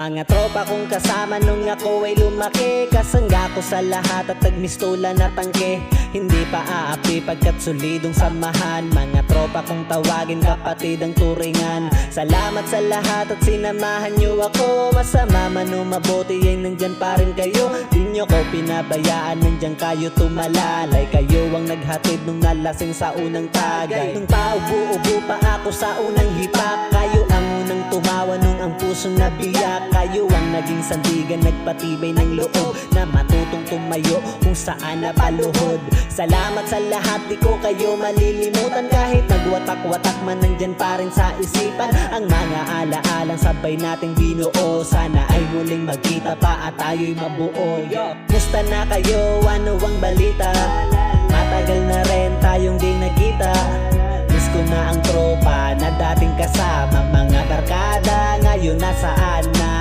Mga tropa kong kasama nung ako ay lumaki, kasangga ko sa lahat at nagmistulan na tangke. Hindi pa aapi pagkat solidong samahan. Mga tropa kong tawagin kapatid ang turingan. Salamat sa lahat at sinamahan nyo ako. Masama man o mabuti ay nandyan pa rin kayo. Di nyo ko pinabayaan, nandyan kayo tumalalay. Kayo ang naghatid nung nalasing sa unang tagay. Nung paubo-ubo pa ako sa unang hipak, kayo ang unang tumawa nung ang pusong nabiyak. Kayo ang naging sandigan, nagpatibay ng loob na matutong tumayo kung saan napaluhod. Salamat sa lahat, di ko kayo malilimutan. Kahit nagwatak-watak man, nandyan pa rin sa isipan ang mga alaalang sabay nating binuo. Sana ay muling magkita pa at tayo'y mabuo. Musta na kayo? Ano ang balita? Matagal na rin tayong di nagkita. Miss ko na ang tropa na dating kasama. Mga barkada ngayon nasaan na?